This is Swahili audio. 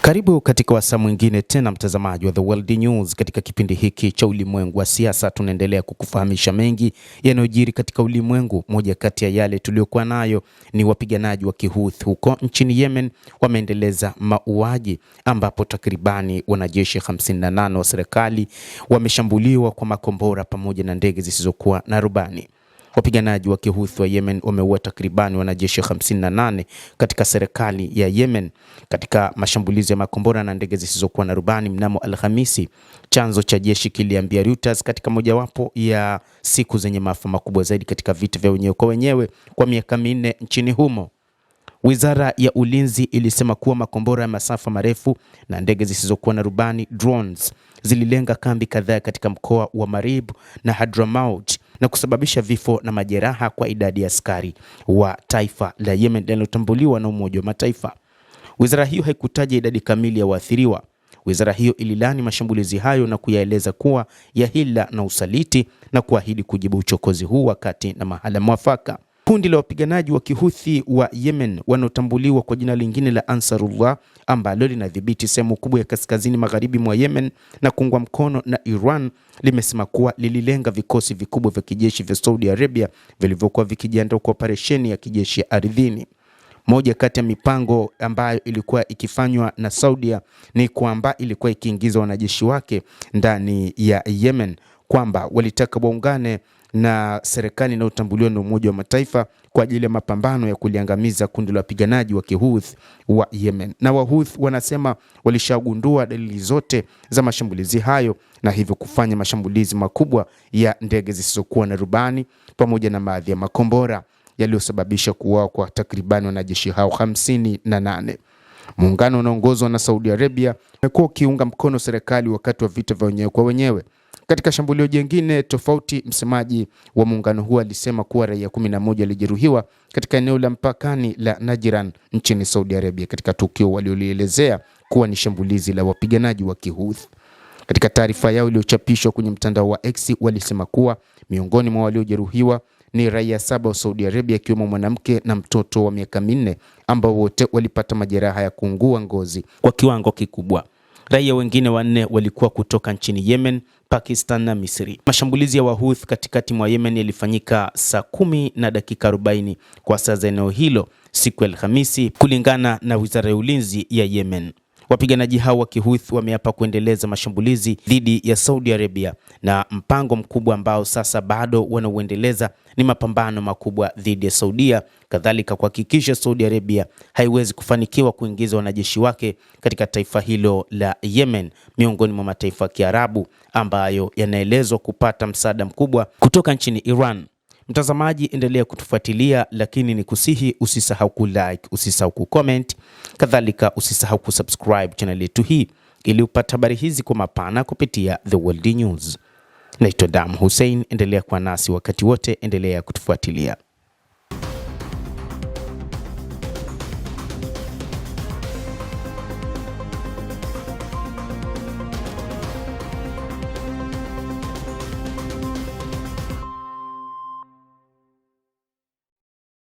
Karibu katika wasaa mwingine tena mtazamaji wa The World News. Katika kipindi hiki cha ulimwengu wa siasa tunaendelea kukufahamisha mengi yanayojiri katika ulimwengu. Moja kati ya yale tuliokuwa nayo ni wapiganaji wa Kihouthi huko nchini Yemen wameendeleza mauaji, ambapo takribani wanajeshi 58 wa serikali wameshambuliwa kwa makombora pamoja na ndege zisizokuwa na rubani. Wapiganaji wa Kihouthi wa Yemen wameua takribani wanajeshi 58 katika serikali ya Yemen katika mashambulizi ya makombora na ndege zisizokuwa na rubani mnamo Alhamisi. Chanzo cha jeshi kiliambia Reuters katika mojawapo ya siku zenye maafa makubwa zaidi katika vita vya wenyewe kwa wenyewe kwa miaka 4 nchini humo. Wizara ya Ulinzi ilisema kuwa makombora ya masafa marefu na ndege zisizokuwa na rubani drones zililenga kambi kadhaa katika mkoa wa Marib na Hadramaut na kusababisha vifo na majeraha kwa idadi ya askari wa taifa la Yemen linalotambuliwa na Umoja wa Mataifa. Wizara hiyo haikutaja idadi kamili ya waathiriwa. Wizara hiyo ililani mashambulizi hayo na kuyaeleza kuwa ya hila na usaliti na kuahidi kujibu uchokozi huu wakati na mahala mwafaka. Kundi la wapiganaji wa Kihouthi wa Yemen wanaotambuliwa kwa jina lingine la Ansarullah, ambalo linadhibiti sehemu kubwa ya kaskazini magharibi mwa Yemen na kuungwa mkono na Iran, limesema kuwa lililenga vikosi vikubwa vya kijeshi vya Saudi Arabia vilivyokuwa vikijiandaa kwa operesheni ya kijeshi ya ardhini. Moja kati ya mipango ambayo ilikuwa ikifanywa na Saudi ni kwamba ilikuwa ikiingiza wanajeshi wake ndani ya Yemen, kwamba walitaka waungane na serikali inayotambuliwa na Umoja wa Mataifa kwa ajili ya mapambano ya kuliangamiza kundi la wapiganaji wa Kihouthi wa Yemen. Na Wahouthi wanasema walishagundua dalili zote za mashambulizi hayo na hivyo kufanya mashambulizi makubwa ya ndege zisizokuwa na rubani pamoja na baadhi ya makombora yaliyosababisha kuuawa kwa takribani wanajeshi hao 58. Muungano unaongozwa na Saudi Arabia umekuwa ukiunga mkono serikali wakati wa vita vya wenyewe kwa wenyewe. Katika shambulio jingine tofauti, msemaji wa muungano huo alisema kuwa raia 11 walijeruhiwa katika eneo la mpakani la Najran nchini Saudi Arabia katika tukio waliolielezea kuwa ni shambulizi la wapiganaji wa Kihouthi. Katika taarifa yao iliyochapishwa kwenye mtandao wa X, walisema kuwa miongoni mwa waliojeruhiwa ni raia 7 wa Saudi Arabia, akiwemo mwanamke na mtoto wa miaka 4 ambao wote walipata majeraha ya kuungua ngozi kwa kiwango kikubwa. Raia wengine 4 walikuwa kutoka nchini Yemen, Pakistan na Misri. Mashambulizi ya Wahouthi katikati mwa Yemen yalifanyika saa 10 na dakika 40 kwa saa za eneo hilo siku ya Alhamisi, kulingana na Wizara ya Ulinzi ya Yemen. Wapiganaji hao wa Kihouthi wameapa kuendeleza mashambulizi dhidi ya Saudi Arabia, na mpango mkubwa ambao sasa bado wanauendeleza ni mapambano makubwa dhidi ya Saudia, kadhalika kuhakikisha Saudi Arabia haiwezi kufanikiwa kuingiza wanajeshi wake katika taifa hilo la Yemen, miongoni mwa mataifa ya Kiarabu ambayo yanaelezwa kupata msaada mkubwa kutoka nchini Iran. Mtazamaji, endelea kutufuatilia, lakini ni kusihi usisahau kulike, usisahau kucomment, kadhalika usisahau kusubscribe channel yetu hii ili upate habari hizi kwa mapana kupitia The World News. Naitwa Dam Hussein, endelea kuwa nasi wakati wote, endelea kutufuatilia.